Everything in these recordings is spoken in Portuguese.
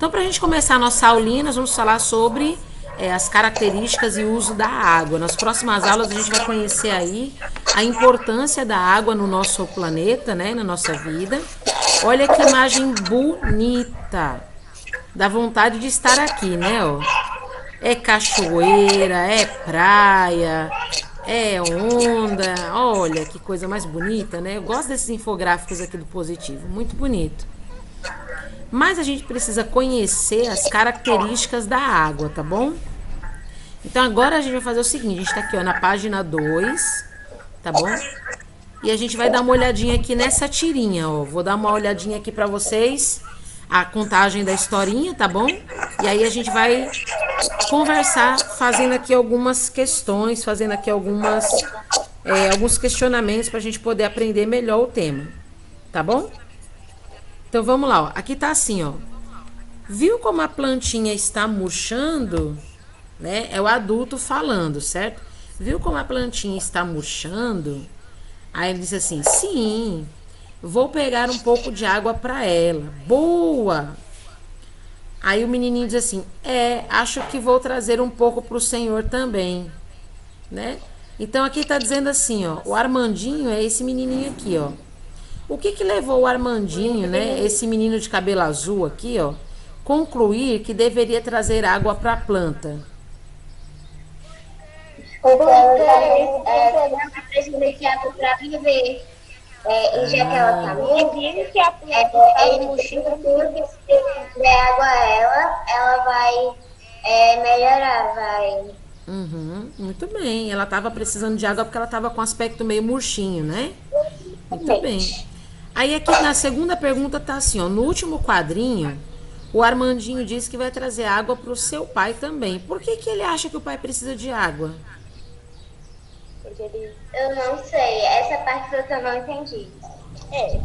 Então, para a gente começar a nossa aulinha, nós vamos falar sobre as características e uso da água. Nas próximas aulas, a gente vai conhecer aí a importância da água no nosso planeta, né, na nossa vida. Olha que imagem bonita. Dá vontade de estar aqui, né, ó. É cachoeira, é praia, é onda. Olha que coisa mais bonita, né? Eu gosto desses infográficos aqui do Positivo, muito bonito. Mas a gente precisa conhecer as características da água, tá bom? Então agora a gente vai fazer o seguinte, a gente tá aqui ó, na página 2, tá bom? E a gente vai dar uma olhadinha aqui nessa tirinha, ó. Vou dar uma olhadinha aqui pra vocês, a contagem da historinha, tá bom? E aí a gente vai conversar fazendo aqui algumas questões, fazendo aqui alguns questionamentos pra gente poder aprender melhor o tema, tá bom? Então vamos lá, ó. Aqui tá assim, ó. Viu como a plantinha está murchando? Né? É o adulto falando, certo? Viu como a plantinha está murchando? Aí ele disse assim: sim, vou pegar um pouco de água para ela. Boa! Aí o menininho diz assim: acho que vou trazer um pouco para o senhor também, né? Então aqui tá dizendo assim, ó, o Armandinho é esse menininho aqui, ó. O que levou o Armandinho, né, esse menino de cabelo azul aqui, ó, concluir que deveria trazer água para a planta? Porque ela está precisando de água para viver. E já que ela está viva, ele mochila tudo que se der água a ela vai melhorar, vai. Uhum, muito bem. Ela estava precisando de água porque ela estava com aspecto meio murchinho, né? Muito bem. Aí aqui na segunda pergunta tá assim, ó, no último quadrinho, o Armandinho disse que vai trazer água para o seu pai também. Por que ele acha que o pai precisa de água? Eu não sei, essa parte foi que eu não entendi. É?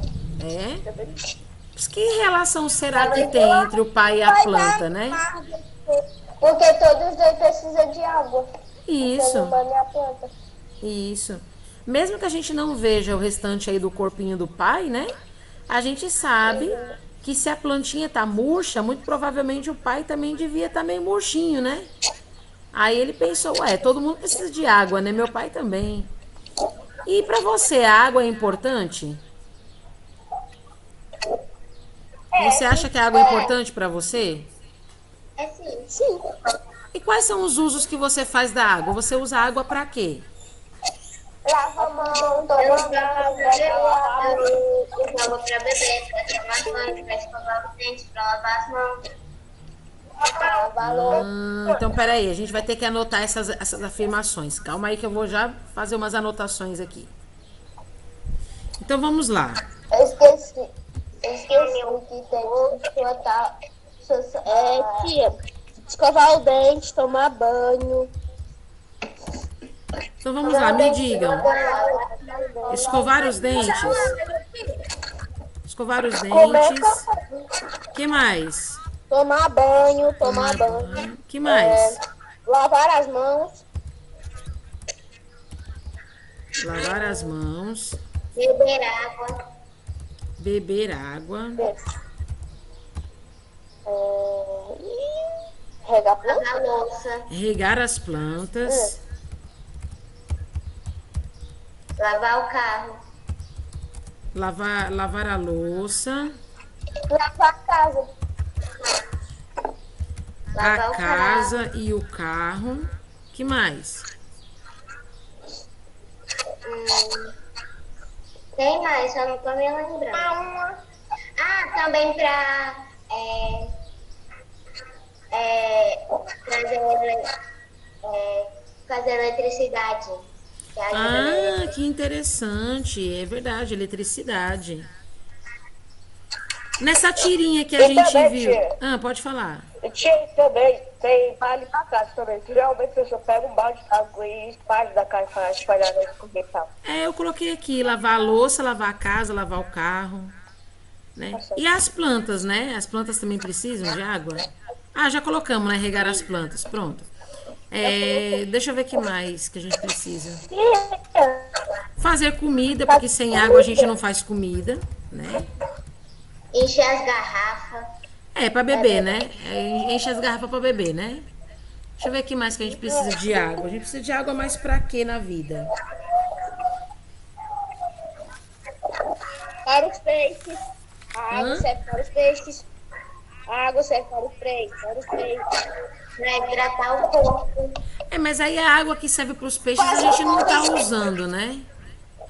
Mas que relação será que tem entre o pai e a planta, né? Porque todos dois precisam de água. Isso. O humano e a planta. Isso. Mesmo que a gente não veja o restante aí do corpinho do pai, né? A gente sabe que se a plantinha tá murcha, muito provavelmente o pai também devia estar meio murchinho, né? Aí ele pensou, todo mundo precisa de água, né? Meu pai também. E pra você, a água é importante? Você acha que a água é importante pra você? Sim. E quais são os usos que você faz da água? Você usa água pra quê? Lava a mão, toma banho, usa água para beber, para tomar banho, para escovar os dentes, para lavar as mãos. Então, peraí, a gente vai ter que anotar essas afirmações. Calma aí que eu vou já fazer umas anotações aqui. Então, vamos lá. Eu esqueci o que tem que botar. Escovar o dente, tomar banho. Então, vamos lá, me digam. Escovar os dentes. Escovar os dentes. O que mais? Tomar banho, tomar banho. Que mais? Lavar as mãos. Lavar as mãos. Beber água. Beber água. Regar a planta. Lavar a louça. Regar as plantas. Lavar o carro. Lavar a louça. Lavar a casa. A casa e o carro. Que mais? Tem mais, só não tô me lembrando. Também para fazer eletricidade. Que interessante. É verdade, eletricidade. Nessa tirinha que a gente viu. Pode falar. Também tem vale pra casa também. Geralmente a pessoa pega um balde de água e espalha da casa para espalhar na escorrer e tal. Eu coloquei aqui, lavar a louça, lavar a casa, lavar o carro. Né? E as plantas, né? As plantas também precisam de água? Já colocamos, né? Regar as plantas. Pronto. Deixa eu ver o que mais que a gente precisa. Fazer comida, porque sem água a gente não faz comida, né? Encher as garrafas. É, pra beber, né? É, enche as garrafas pra beber, né? Deixa eu ver o que mais que a gente precisa de água. A gente precisa de água mais pra quê na vida? Para os peixes. A água Hã? serve para os peixes. A água serve para os peixes. Para os peixes. Para hidratar o corpo. É, mas aí a água que serve pros peixes a gente não tá usando, né?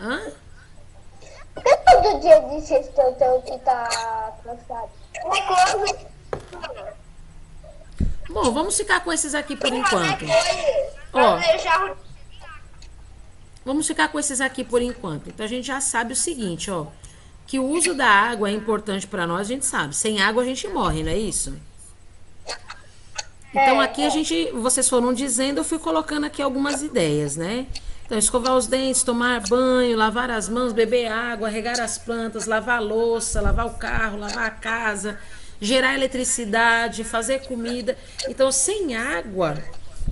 Hã? Por que todo dia de sexta então que tá cansado? Bom, vamos ficar com esses aqui por enquanto. Ó, vamos ficar com esses aqui por enquanto. Então a gente já sabe o seguinte, ó. Que o uso da água é importante para nós, a gente sabe. Sem água a gente morre, não é isso? Então aqui vocês foram dizendo, eu fui colocando aqui algumas ideias, né? Então, escovar os dentes, tomar banho, lavar as mãos, beber água, regar as plantas, lavar a louça, lavar o carro, lavar a casa, gerar eletricidade, fazer comida. Então, sem água,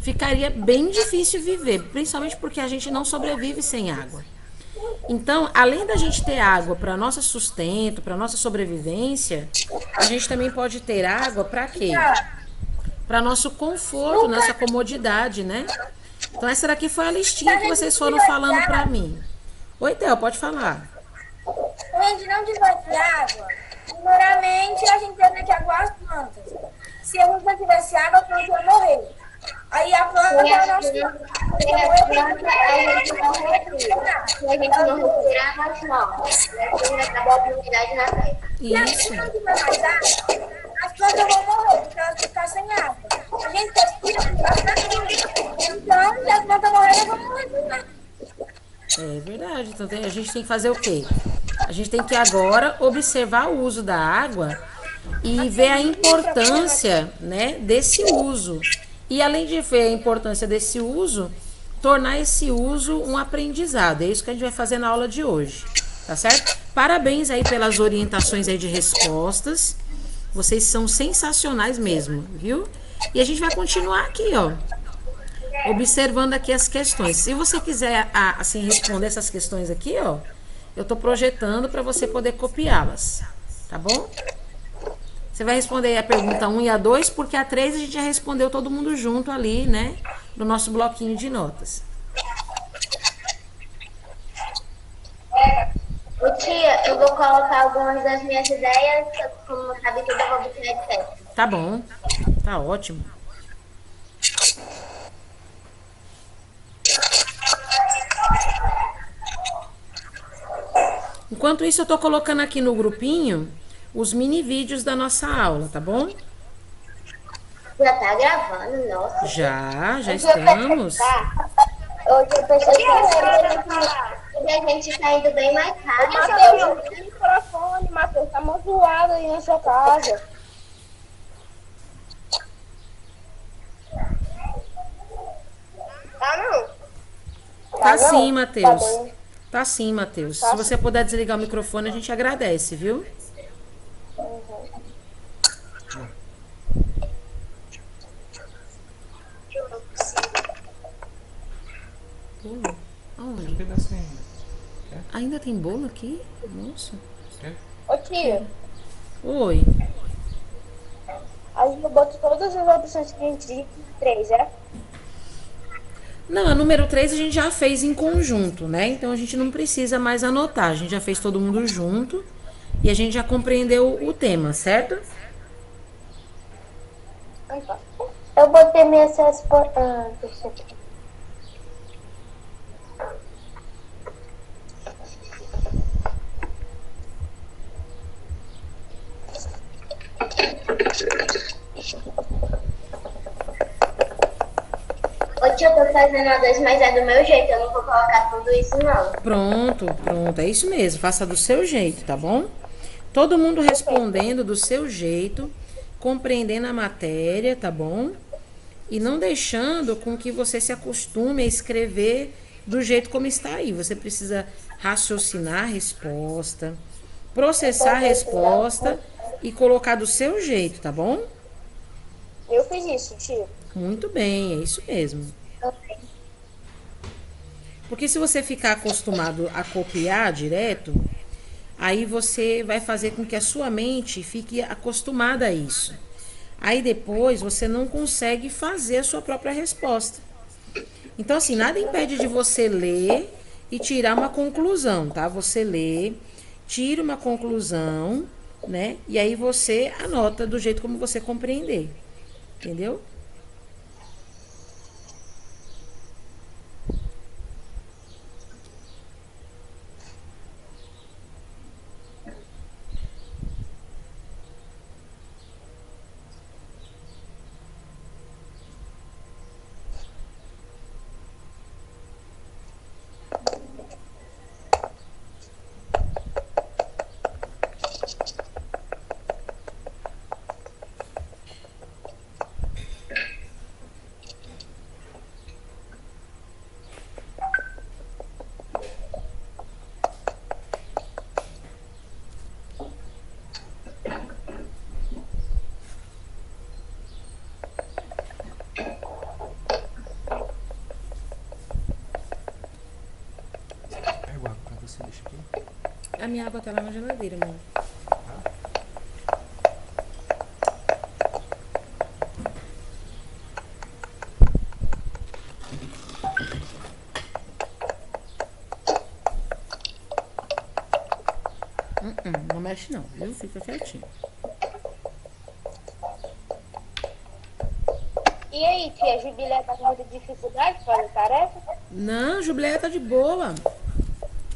ficaria bem difícil viver, principalmente porque a gente não sobrevive sem água. Então, além da gente ter água para nosso sustento, para nossa sobrevivência, a gente também pode ter água para quê? Para nosso conforto, nossa comodidade, né? Então, essa daqui foi a listinha que vocês foram falando para mim. Oi, Theo, pode falar. Se a gente não tivesse água, primeiramente a gente teria que aguar as plantas. Se a gente não tivesse água, a planta ia morrer. Aí a planta é o nosso. Se a gente não respirar, nós morremos. Acabou a oportunidade na terra. Se a Isso. gente não tiver mais água, as plantas vão morrer, porque elas vão ficar sem água. A gente respira bastante. Então, se as plantas morrerem, vão morrer também. É verdade. Então, a gente tem que fazer o quê? A gente tem que agora observar o uso da água e ver a importância, né, desse uso. E além de ver a importância desse uso, tornar esse uso um aprendizado. É isso que a gente vai fazer na aula de hoje, tá certo? Parabéns aí pelas orientações aí de respostas. Vocês são sensacionais mesmo, viu? E a gente vai continuar aqui, ó, observando aqui as questões. Se você quiser, assim, responder essas questões aqui, ó, eu tô projetando para você poder copiá-las, tá bom? Você vai responder a pergunta 1 e a 2, porque a 3 a gente já respondeu todo mundo junto ali, né? No nosso bloquinho de notas. Ô tia, eu vou colocar algumas das minhas ideias, como não sabe tudo, eu vou botar etc. Tá bom, tá ótimo. Enquanto isso, eu tô colocando aqui no grupinho os mini vídeos da nossa aula, tá bom? Já tá gravando, nossa. Já estamos. Hoje eu pensei que a gente tá indo bem mais rápido. Matheus, o microfone, Matheus, tá muito zoado aí na sua casa. Tá não? Tá não? sim, Matheus. Tá bem. Tá sim, Matheus. Se você puder desligar o microfone, a gente agradece, viu? Bolo? Aonde? Pedacinho. Ainda tem bolo aqui? Nossa. Ô tia, Oi. a gente botou todas as opções que a gente disse, 3, é? Não, a número 3 a gente já fez em conjunto, né? Então a gente não precisa mais anotar. A gente já fez todo mundo junto e a gente já compreendeu o tema, certo? Eu botei minhas respostas. Deixa aqui. Ô tia, eu tô fazendo a 2, mas é do meu jeito, eu não vou colocar tudo isso não. Pronto, pronto. É isso mesmo. Faça do seu jeito, tá bom? Todo mundo respondendo do seu jeito, compreendendo a matéria, tá bom? E não deixando com que você se acostume a escrever do jeito como está aí. Você precisa raciocinar a resposta, processar a resposta e colocar do seu jeito, tá bom? Eu fiz isso, tia. Muito bem, é isso mesmo. Porque se você ficar acostumado a copiar direto, Aí você vai fazer com que a sua mente fique acostumada a isso. Aí depois você não consegue fazer a sua própria resposta. Então, assim, nada impede de você ler e tirar uma conclusão, tá? Você lê, tira uma conclusão, né? E aí você anota do jeito como você compreender. Entendeu? Pega água pra você, deixa aqui. A minha água tá lá na geladeira, amor. Não mexe não, viu? Fica quietinho. E aí, tia, Jubilé tá com muita dificuldade para fazer tarefa? Não, Jubileia tá de boa.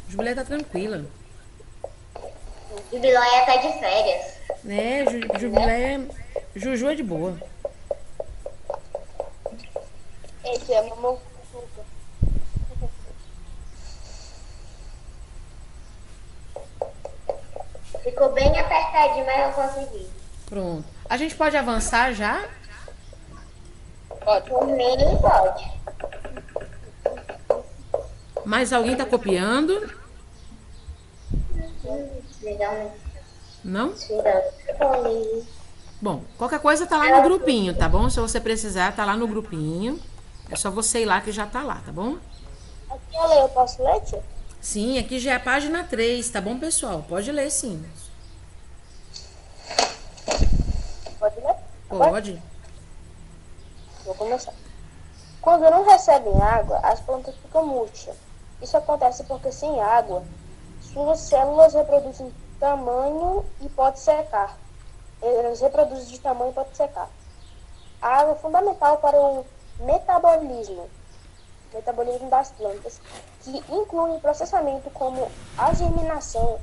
Jubileia tá tranquila. Jubilóia tá de férias. Né, Jubileia... Juju é de boa. Ei, tia, mamãe. Ficou bem apertadinho, mas eu consegui. Pronto. A gente pode avançar já? Por mim, pode. Mais alguém tá copiando? Legal, Não? né? Bom, qualquer coisa tá lá no grupinho, tá bom? Se você precisar, tá lá no grupinho. É só você ir lá que já tá lá, tá bom? Aqui eu posso ler, tia? Sim, aqui já é a página 3, tá bom, pessoal? Pode ler, sim. Pode ler? Pode. Vou começar. Quando não recebem água, as plantas ficam murchas. Isso acontece porque sem água, suas células reproduzem tamanho e pode secar. Elas reproduzem de tamanho e pode secar. A água é fundamental para o metabolismo das plantas, que inclui o processamento como a germinação,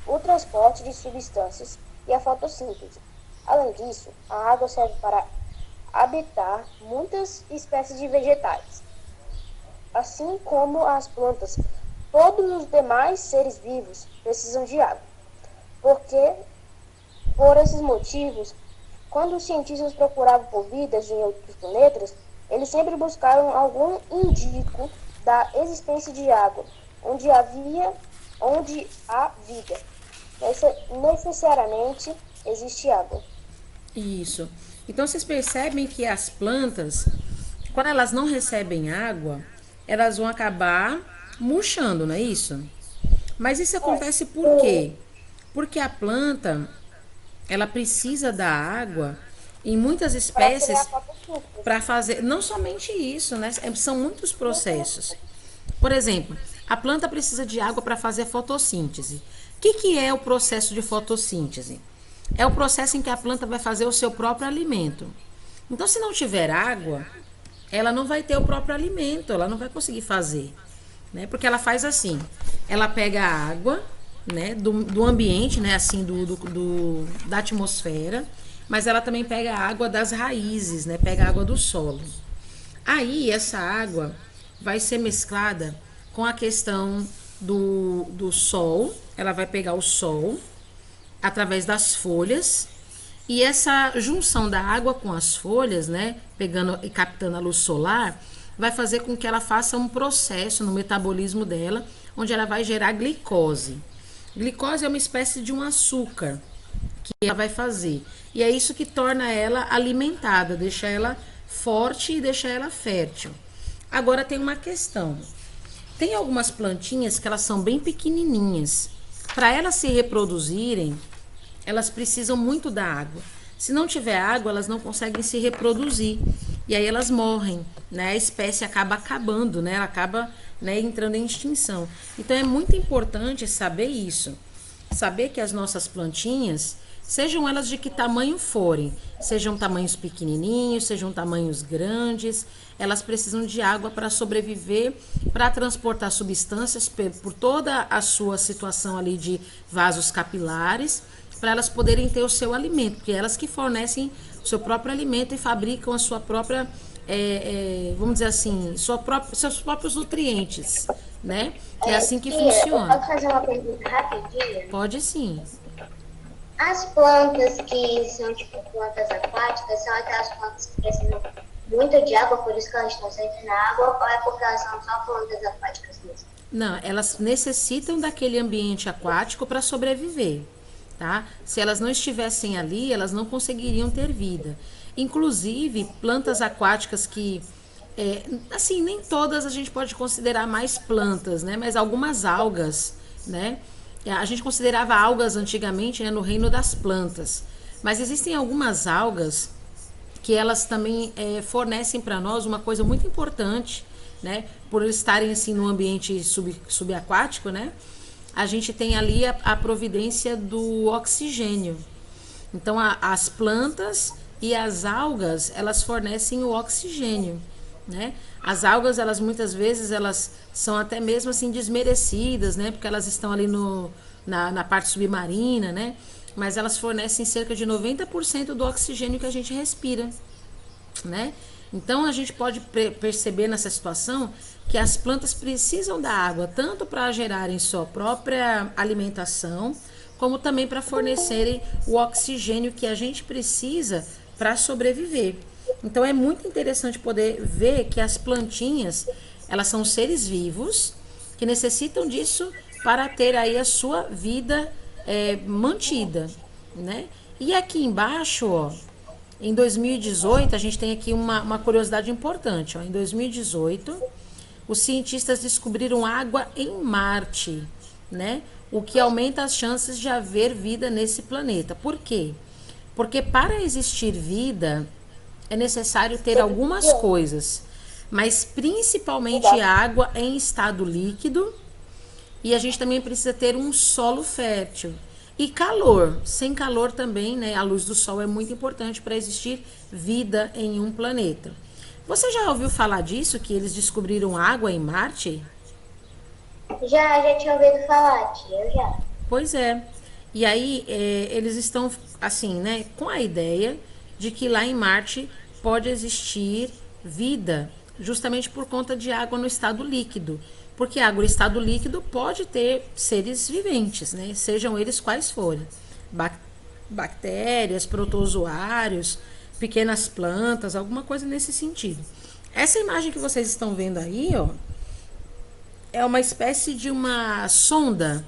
o transporte de substâncias e a fotossíntese. Além disso, a água serve para habitar muitas espécies de vegetais. Assim como as plantas, todos os demais seres vivos precisam de água. Porque, por esses motivos, quando os cientistas procuravam por vidas em outros planetas, eles sempre buscaram algum indício da existência de água, onde há vida. Necessariamente existe água. Isso. Então vocês percebem que as plantas, quando elas não recebem água, elas vão acabar murchando, não é isso? Mas isso acontece por quê? Porque a planta, ela precisa da água em muitas espécies para fazer, não somente isso, né? São muitos processos. Por exemplo, a planta precisa de água para fazer fotossíntese. O que é o processo de fotossíntese? É o processo em que a planta vai fazer o seu próprio alimento. Então, se não tiver água, ela não vai ter o próprio alimento, ela não vai conseguir fazer, né? Porque ela faz assim, ela pega a água, né, do ambiente, né, assim, da atmosfera, mas ela também pega a água das raízes, né, pega a água do solo. Aí, essa água vai ser mesclada com a questão do sol, ela vai pegar o sol através das folhas, e essa junção da água com as folhas, né, pegando e captando a luz solar, vai fazer com que ela faça um processo no metabolismo dela, onde ela vai gerar glicose. Glicose é uma espécie de um açúcar que ela vai fazer, e é isso que torna ela alimentada, deixa ela forte e deixa ela fértil. Agora tem uma questão. Tem algumas plantinhas que elas são bem pequenininhas. para elas se reproduzirem, elas precisam muito da água. Se não tiver água, elas não conseguem se reproduzir. E aí elas morrem, né? A espécie acaba acabando, né? Ela acaba, né, entrando em extinção. Então é muito importante saber isso. Saber que as nossas plantinhas, sejam elas de que tamanho forem, sejam tamanhos pequenininhos, sejam tamanhos grandes, elas precisam de água para sobreviver, para transportar substâncias por toda a sua situação ali de vasos capilares, para elas poderem ter o seu alimento, porque elas que fornecem o seu próprio alimento e fabricam a sua própria, vamos dizer assim, seus próprios nutrientes, né? É assim que funciona. Posso fazer uma pergunta rapidinho? Pode sim. As plantas que são tipo plantas aquáticas são aquelas plantas que precisam muito de água, por isso que elas estão sempre na água, ou é porque elas são só plantas aquáticas mesmo? Não, elas necessitam daquele ambiente aquático para sobreviver, tá? Se elas não estivessem ali, elas não conseguiriam ter vida. Inclusive, plantas aquáticas que, assim, nem todas a gente pode considerar mais plantas, né? Mas algumas algas, né? A gente considerava algas antigamente, né, no reino das plantas. Mas existem algumas algas que elas também fornecem para nós uma coisa muito importante, né? Por eles estarem assim no ambiente subaquático, né? A gente tem ali a providência do oxigênio. Então as plantas e as algas, elas fornecem o oxigênio, né? As algas, elas muitas vezes elas são até mesmo assim desmerecidas, né? Porque elas estão ali na parte submarina, né? Mas elas fornecem cerca de 90% do oxigênio que a gente respira, né? Então a gente pode perceber nessa situação que as plantas precisam da água tanto para gerarem sua própria alimentação, como também para fornecerem o oxigênio que a gente precisa para sobreviver. Então é muito interessante poder ver que as plantinhas, elas são seres vivos que necessitam disso para ter aí a sua vida mantida, né? E aqui embaixo, ó, em 2018, a gente tem aqui uma curiosidade importante, ó. Em 2018, os cientistas descobriram água em Marte, né? O que aumenta as chances de haver vida nesse planeta. Por quê? Porque para existir vida é necessário ter algumas coisas, mas principalmente água em estado líquido, e a gente também precisa ter um solo fértil e calor. Sem calor também, né, a luz do sol é muito importante para existir vida em um planeta. Você já ouviu falar disso, que eles descobriram água em Marte? Já tinha ouvido falar, tia, já. Pois é. E aí eles estão assim, né, com a ideia de que lá em Marte pode existir vida, justamente por conta de água no estado líquido. Porque a água em estado líquido pode ter seres viventes, né? Sejam eles quais forem. Bactérias, protozoários, pequenas plantas, alguma coisa nesse sentido. Essa imagem que vocês estão vendo aí, ó, é uma espécie de uma sonda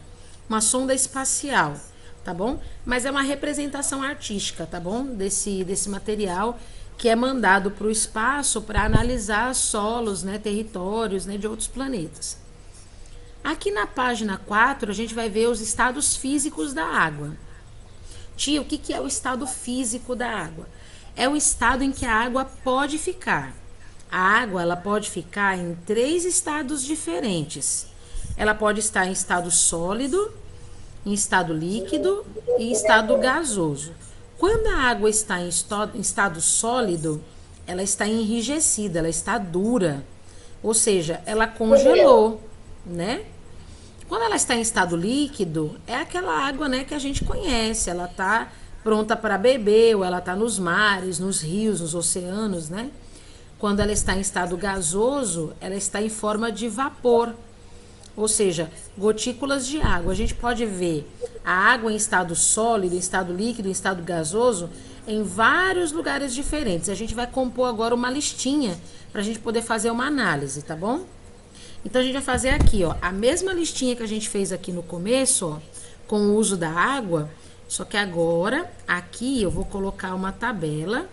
espacial, tá bom? Mas é uma representação artística, tá bom? Desse material que é mandado para o espaço para analisar solos, né, territórios, né, de outros planetas. Aqui na página 4, a gente vai ver os estados físicos da água. Tia, o que é o estado físico da água? É o estado em que a água pode ficar. A água, ela pode ficar em 3 estados diferentes. Ela pode estar em estado sólido, em estado líquido e em estado gasoso. Quando a água está em estado sólido, ela está enrijecida, ela está dura. Ou seja, ela congelou, né? Quando ela está em estado líquido, é aquela água, né, que a gente conhece. Ela está pronta para beber, ou ela está nos mares, nos rios, nos oceanos, né? Quando ela está em estado gasoso, ela está em forma de vapor. Ou seja, gotículas de água. A gente pode ver a água em estado sólido, em estado líquido, em estado gasoso, em vários lugares diferentes. A gente vai compor agora uma listinha para a gente poder fazer uma análise, tá bom? Então, a gente vai fazer aqui, ó, a mesma listinha que a gente fez aqui no começo, ó, com o uso da água, só que agora, aqui eu vou colocar uma tabela,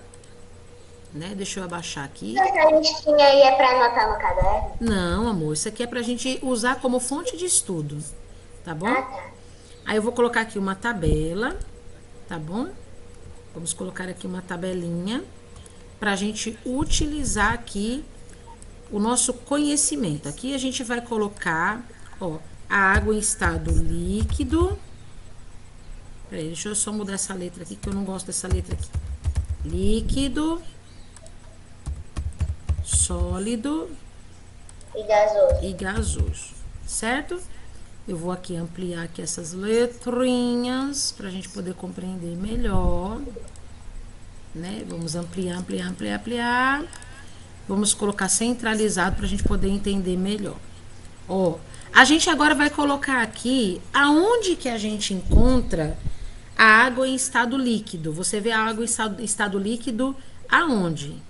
né? Deixa eu abaixar aqui. Essa listinha aí é para anotar no caderno? Não, amor, isso aqui é pra gente usar como fonte de estudo, tá bom? Ah, tá. Aí eu vou colocar aqui uma tabela, tá bom? Vamos colocar aqui uma tabelinha para a gente utilizar aqui o nosso conhecimento. Aqui a gente vai colocar, ó, a água em estado líquido. Peraí, deixa eu só mudar essa letra aqui, que eu não gosto dessa letra aqui. Líquido, sólido E gasoso. gasoso, certo? Eu vou aqui ampliar aqui essas letrinhas para a gente poder compreender melhor, né? Vamos ampliar, ampliar, ampliar, ampliar. Vamos colocar centralizado para a gente poder entender melhor. Ó, a gente agora vai colocar aqui aonde que a gente encontra a água em estado líquido. Você vê a água em estado líquido aonde?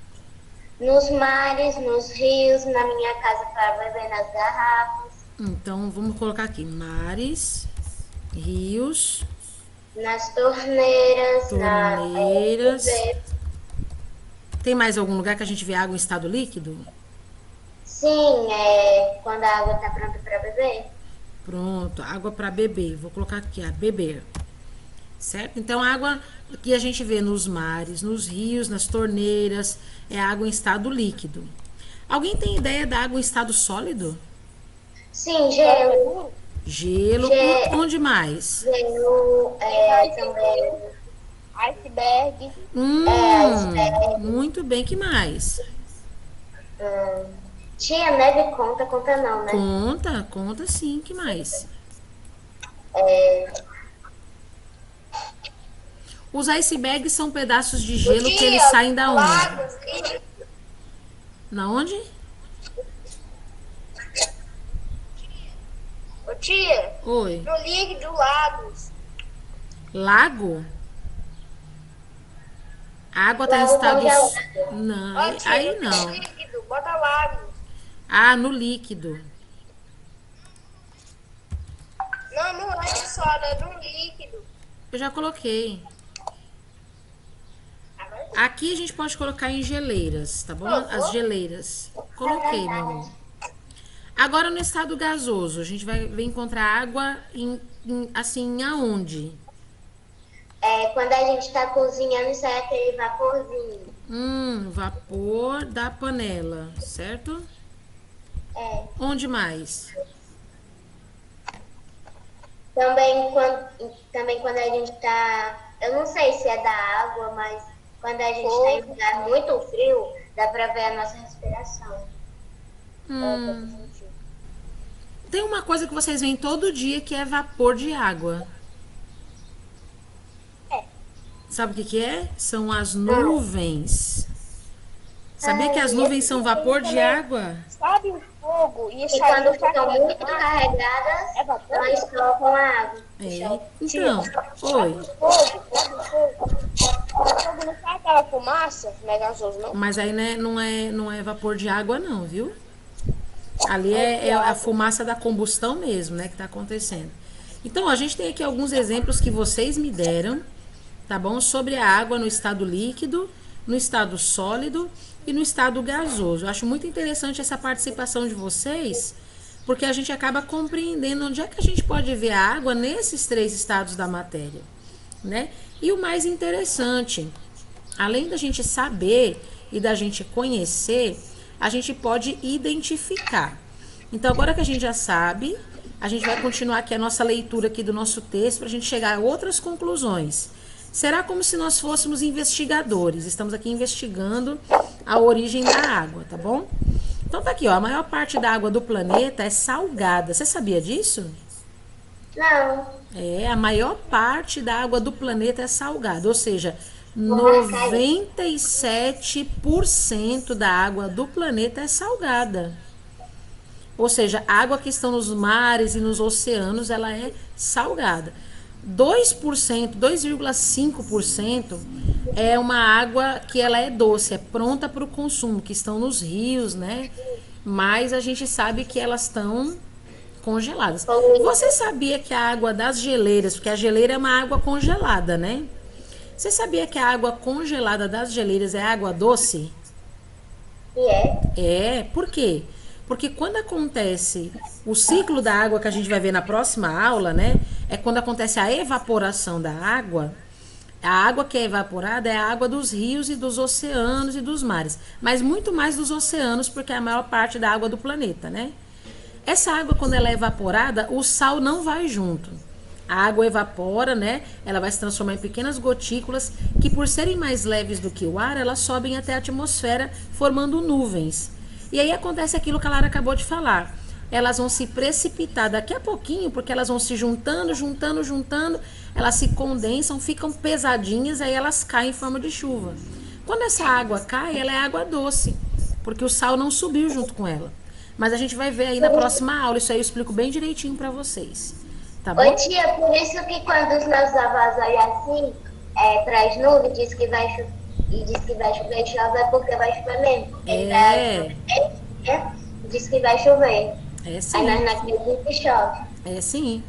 Nos mares, nos rios, na minha casa para beber nas garrafas, Então, vamos colocar aqui mares, rios, nas torneiras, torneiras. Tem mais algum lugar que a gente vê água em estado líquido? Sim, quando a água está pronta para beber. Pronto, água para beber. Vou colocar aqui, a beber. Certo? Então, a água que a gente vê nos mares, nos rios, nas torneiras, é água em estado líquido. Alguém tem ideia da água em estado sólido? Sim, gelo. Gelo. Gelo. Onde mais? Gelo, também. Iceberg. Iceberg. Muito bem, que mais? Tia, neve conta não, né? Conta sim, que mais? Os icebergs são pedaços de gelo que eles saem da onde? Lagos, Na onde? ô tia, Oi. no líquido, lagos. Lago? A água tá em Lago estado... congelado. Não, Ó, tia, aí no não. líquido, bota lagos. Ah, no líquido. Não, não é sólido, é no líquido. Eu já coloquei. Aqui a gente pode colocar em geleiras, tá bom? As geleiras. Coloquei, meu amor. Agora no estado gasoso, a gente vai encontrar água assim, aonde? Quando a gente está cozinhando, sai aquele vaporzinho. Vapor da panela, certo? Onde mais? Também quando a gente está... Eu não sei se é da água, mas quando a gente está em lugar muito frio, dá para ver a nossa respiração. Tem uma coisa que vocês veem todo dia que é vapor de água. Sabe o que é? São as nuvens. Sabia que as nuvens são vapor de água? Sabe o fogo? E quando ficam muito carregadas, vapor? elas trocam a água. Então, oi. Fogo, sabe o fogo? O fogo não sai aquela fumaça, não é gasoso, não? Mas aí né, não é vapor de água não, viu? Ali é a fumaça da combustão mesmo, né, que tá acontecendo. Então, a gente tem aqui alguns exemplos que vocês me deram, tá bom? Sobre a água no estado líquido, no estado sólido e no estado gasoso. Eu acho muito interessante essa participação de vocês, porque a gente acaba compreendendo onde é que a gente pode ver a água nesses três estados da matéria, né? E o mais interessante, além da gente saber e da gente conhecer, a gente pode identificar. Então, agora que a gente já sabe, a gente vai continuar aqui a nossa leitura aqui do nosso texto para a gente chegar a outras conclusões. Será como se nós fôssemos investigadores. Estamos aqui investigando a origem da água, tá bom? Então tá aqui, ó. A maior parte da água do planeta é salgada. Você sabia disso? Não. A maior parte da água do planeta é salgada. Ou seja, 97% da água do planeta é salgada. Ou seja, a água que está nos mares e nos oceanos, ela é salgada. 2%, 2,5% é uma água que ela é doce, é pronta para o consumo, que estão nos rios, né? Mas a gente sabe que elas estão congeladas. Você sabia que a água das geleiras, porque a geleira é uma água congelada, né? Você sabia que a água congelada das geleiras é água doce? Por quê? Porque quando acontece o ciclo da água que a gente vai ver na próxima aula, né? é quando acontece a evaporação da água. A água que é evaporada é a água dos rios e dos oceanos e dos mares, mas muito mais dos oceanos, porque é a maior parte da água do planeta, né? Essa água, quando ela é evaporada, o sal não vai junto. A água evapora, né? Ela vai se transformar em pequenas gotículas que, por serem mais leves do que o ar, elas sobem até a atmosfera, formando nuvens. E aí acontece aquilo que a Lara acabou de falar. Elas vão se precipitar daqui a pouquinho, porque elas vão se juntando, elas se condensam, ficam pesadinhas, aí elas caem em forma de chuva. Quando essa água cai, ela é água doce, porque o sal não subiu junto com ela. Mas a gente vai ver aí na próxima aula, isso aí eu explico bem direitinho pra vocês. Tá bom? Ô tia, por isso que quando os nossos avós olham assim, traz nuvem, diz que vai chover, e diz que vai chover, chove, é porque vai chover mesmo. Diz que vai chover. É sim. Aí nós não acreditamos que chove. É sim.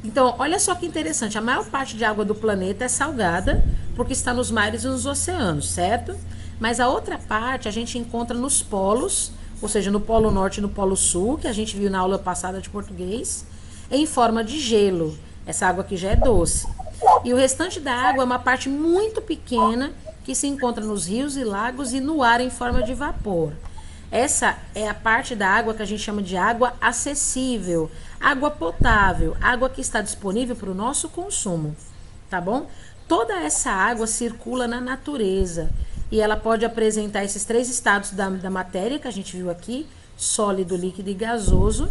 Então, olha só que interessante. A maior parte de água do planeta é salgada, porque está nos mares e nos oceanos, certo? Mas a outra parte a gente encontra nos polos, ou seja, no Polo Norte e no Polo Sul, que a gente viu na aula passada de português, em forma de gelo. Essa água aqui já é doce. E o restante da água é uma parte muito pequena que se encontra nos rios e lagos e no ar em forma de vapor. Essa é a parte da água que a gente chama de água acessível, água potável, água que está disponível para o nosso consumo, tá bom? Toda essa água circula na natureza e ela pode apresentar esses 3 estados da matéria que a gente viu aqui, sólido, líquido e gasoso,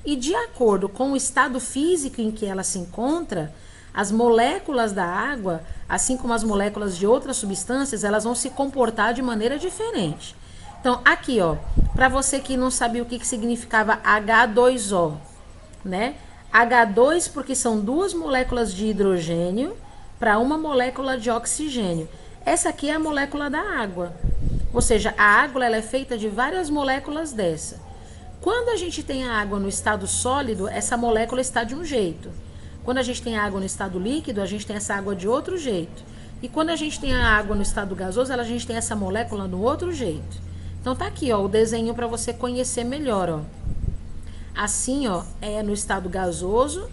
e de acordo com o estado físico em que ela se encontra, as moléculas da água, assim como as moléculas de outras substâncias, elas vão se comportar de maneira diferente. Então, aqui, ó, para você que não sabia o que significava H2O, né? H2 porque são 2 moléculas de hidrogênio para uma molécula de oxigênio. Essa aqui é a molécula da água. Ou seja, a água ela é feita de várias moléculas dessa. Quando a gente tem a água no estado sólido, essa molécula está de um jeito. Quando a gente tem a água no estado líquido, a gente tem essa água de outro jeito. E quando a gente tem a água no estado gasoso, a gente tem essa molécula no outro jeito. Então tá aqui, ó, o desenho para você conhecer melhor, ó. Assim, ó, é no estado gasoso,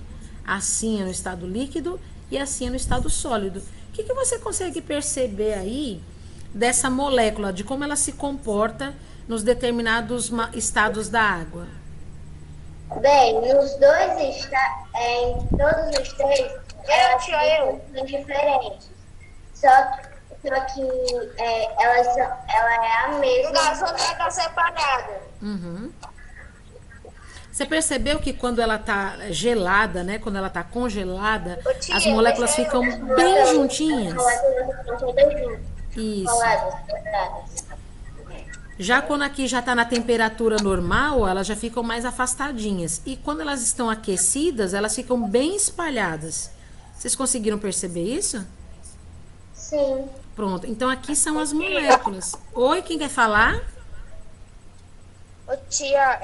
assim é no estado líquido e assim é no estado sólido. O que você consegue perceber aí dessa molécula, de como ela se comporta nos determinados estados da água? Bem, nos dois em todos os 3, elas são diferentes. Só que ela é a mesma. O gasoso está separada. Uhum. Você percebeu que quando ela tá gelada, né? Quando ela tá congelada, Tia, as moléculas ficam bem juntinhas. Isso. Já quando aqui já tá na temperatura normal, elas já ficam mais afastadinhas. E quando elas estão aquecidas, elas ficam bem espalhadas. Vocês conseguiram perceber isso? Sim. Pronto. Então aqui são as moléculas. Oi, quem quer falar? Ô tia,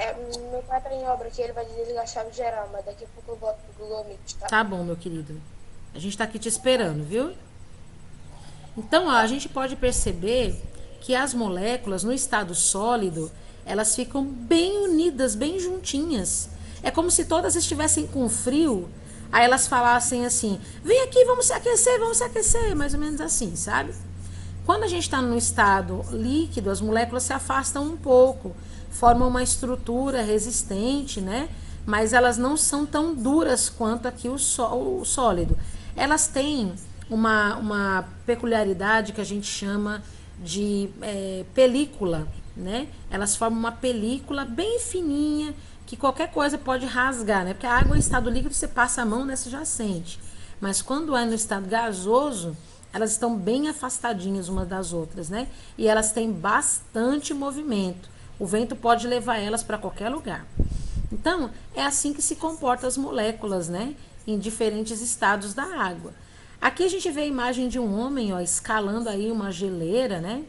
meu pai tá em obra aqui, ele vai desligar a chave geral, mas daqui a pouco eu volto pro Google Meet, tá? Tá bom, meu querido. A gente tá aqui te esperando, viu? Então, ó, a gente pode perceber que as moléculas no estado sólido, elas ficam bem unidas, bem juntinhas. É como se todas estivessem com frio, aí elas falassem assim, vem aqui, vamos se aquecer, mais ou menos assim, sabe? Quando a gente está no estado líquido, as moléculas se afastam um pouco, formam uma estrutura resistente, né? Mas elas não são tão duras quanto aqui o sólido. Elas têm uma peculiaridade que a gente chama de película, né? Elas formam uma película bem fininha, que qualquer coisa pode rasgar, né? Porque a água em estado líquido, você passa a mão, né? Você já sente. Mas quando é no estado gasoso, elas estão bem afastadinhas umas das outras, né? E elas têm bastante movimento. O vento pode levar elas para qualquer lugar. Então, é assim que se comportam as moléculas, né? Em diferentes estados da água. Aqui a gente vê a imagem de um homem, ó, escalando aí uma geleira, né?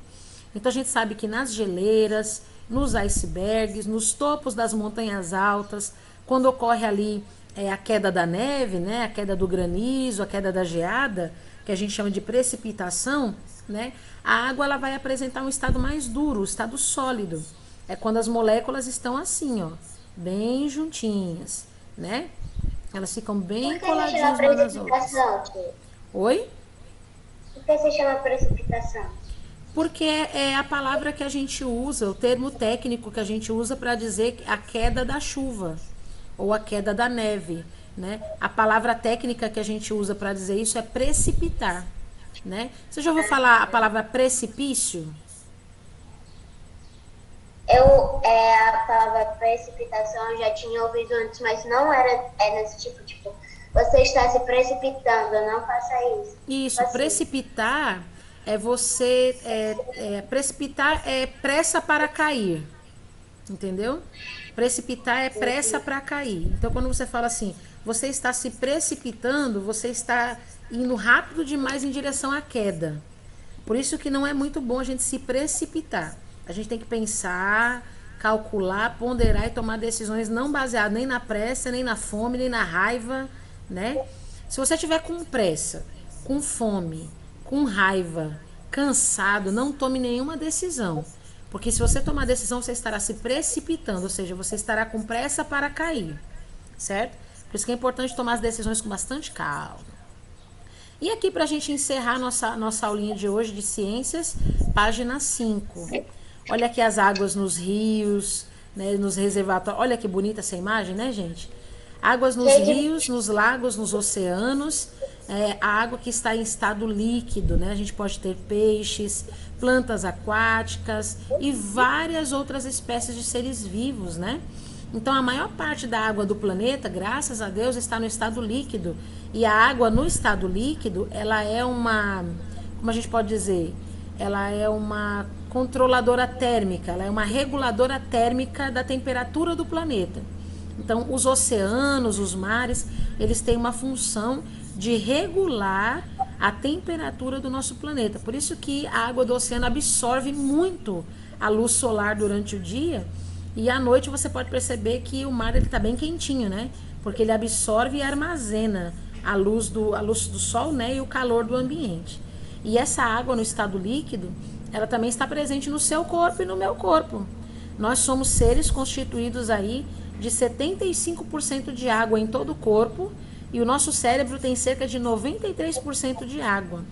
Então a gente sabe que nas geleiras, nos icebergs, nos topos das montanhas altas, quando ocorre ali a queda da neve, né? A queda do granizo, a queda da geada, que a gente chama de precipitação, né? A água ela vai apresentar um estado mais duro, o estado sólido. É quando as moléculas estão assim, ó, bem juntinhas, né? Elas ficam bem Por que você chama coladinhas umas nas outras. precipitação, tia? Oi? Por que você chama precipitação? Porque é a palavra que a gente usa, o termo técnico que a gente usa para dizer a queda da chuva ou a queda da neve, né? A palavra técnica que a gente usa para dizer isso é precipitar, né? Você já ouviu falar a palavra precipício? A palavra precipitação eu já tinha ouvido antes, mas não era nesse tipo, você está se precipitando, não faça isso. Isso, Assim. precipitar é você. Precipitar é pressa para cair. Entendeu? Precipitar é pressa para cair. Então, quando você fala assim, você está se precipitando, você está indo rápido demais em direção à queda. Por isso que não é muito bom a gente se precipitar. A gente tem que pensar, calcular, ponderar e tomar decisões não baseadas nem na pressa, nem na fome, nem na raiva, né? Se você tiver com pressa, com fome, com raiva, cansado, não tome nenhuma decisão. Porque se você tomar decisão, você estará se precipitando, ou seja, você estará com pressa para cair, certo? Por isso que é importante tomar as decisões com bastante calma. E aqui, para a gente encerrar nossa aulinha de hoje de ciências, página 5. Olha aqui as águas nos rios, né, nos reservatórios. Olha que bonita essa imagem, né, gente? Águas nos rios, nos lagos, nos oceanos. A água que está em estado líquido, né? A gente pode ter peixes, plantas aquáticas e várias outras espécies de seres vivos, né? Então, a maior parte da água do planeta, graças a Deus, está no estado líquido. E a água no estado líquido, ela é uma, como a gente pode dizer, ela é uma controladora térmica, ela é uma reguladora térmica da temperatura do planeta. Então, os oceanos, os mares, eles têm uma função de regular a temperatura do nosso planeta. Por isso que a água do oceano absorve muito a luz solar durante o dia e à noite você pode perceber que o mar está bem quentinho, né? Porque ele absorve e armazena a luz do sol, né? E o calor do ambiente. E essa água no estado líquido, ela também está presente no seu corpo e no meu corpo. Nós somos seres constituídos aí de 75% de água em todo o corpo e o nosso cérebro tem cerca de 93% de água,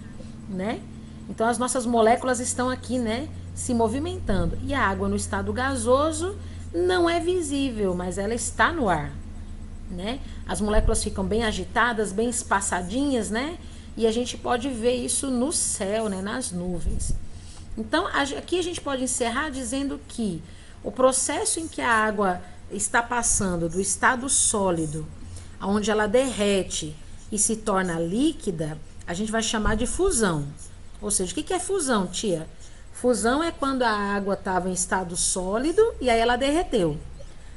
né? Então as nossas moléculas estão aqui, né, se movimentando. E a água no estado gasoso não é visível, mas ela está no ar, né? As moléculas ficam bem agitadas, bem espaçadinhas, né? E a gente pode ver isso no céu, né, nas nuvens. Então, aqui a gente pode encerrar dizendo que o processo em que a água está passando do estado sólido, onde ela derrete e se torna líquida, a gente vai chamar de fusão. Ou seja, o que é fusão, tia? Fusão é quando a água estava em estado sólido e aí ela derreteu.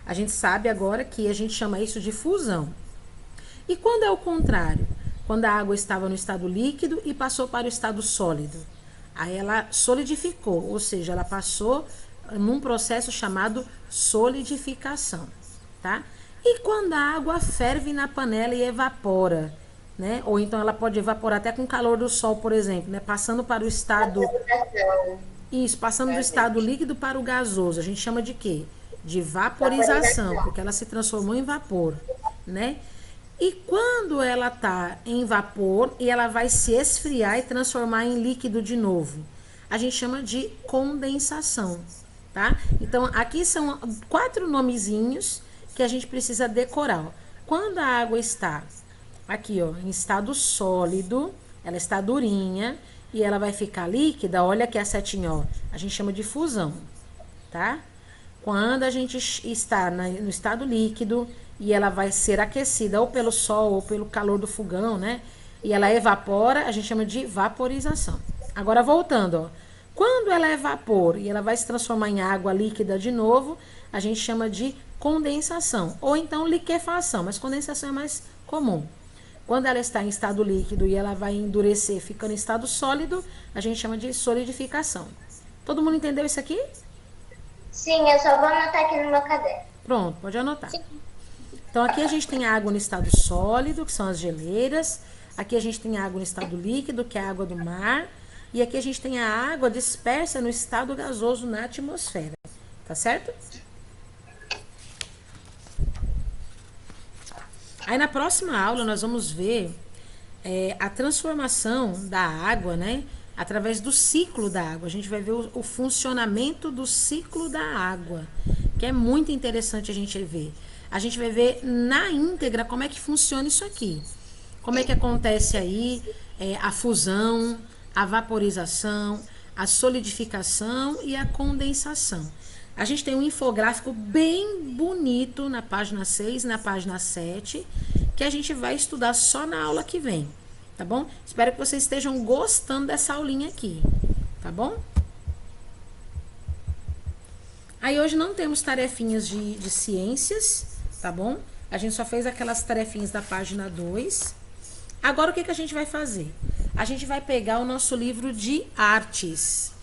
A gente sabe agora que a gente chama isso de fusão. E quando é o contrário? Quando a água estava no estado líquido e passou para o estado sólido. Aí ela solidificou, ou seja, ela passou num processo chamado solidificação, tá? E quando a água ferve na panela e evapora, né? Ou então ela pode evaporar até com o calor do sol, por exemplo, né? Passando para o estado... Isso, passando do estado líquido para o gasoso. A gente chama de quê? De vaporização, porque ela se transformou em vapor, né? E quando ela está em vapor e ela vai se esfriar e transformar em líquido de novo, a gente chama de condensação, tá? Então, aqui são 4 nomezinhos que a gente precisa decorar. Ó. Quando a água está aqui, ó, em estado sólido, ela está durinha e ela vai ficar líquida, olha aqui a setinha, ó, a gente chama de fusão, tá? Quando a gente está no estado líquido e ela vai ser aquecida ou pelo sol ou pelo calor do fogão, né? E ela evapora, a gente chama de vaporização. Agora, voltando, ó. Quando ela é vapor e ela vai se transformar em água líquida de novo, a gente chama de condensação. Ou então liquefação, mas condensação é mais comum. Quando ela está em estado líquido e ela vai endurecer ficando em estado sólido, a gente chama de solidificação. Todo mundo entendeu isso aqui? Sim, eu só vou anotar aqui no meu caderno. Pronto, pode anotar. Sim. Então, aqui a gente tem a água no estado sólido, que são as geleiras. Aqui a gente tem a água no estado líquido, que é a água do mar. E aqui a gente tem a água dispersa no estado gasoso na atmosfera. Tá certo? Aí na próxima aula nós vamos ver a transformação da água, né? Através do ciclo da água. A gente vai ver o funcionamento do ciclo da água, que é muito interessante a gente ver. A gente vai ver na íntegra como é que funciona isso aqui. Como é que acontece aí a fusão, a vaporização, a solidificação e a condensação. A gente tem um infográfico bem bonito na página 6 e na página 7, que a gente vai estudar só na aula que vem, tá bom? Espero que vocês estejam gostando dessa aulinha aqui, tá bom? Aí hoje não temos tarefinhas de ciências, tá bom? A gente só fez aquelas tarefinhas da página 2. Agora o que a gente vai fazer? A gente vai pegar o nosso livro de artes.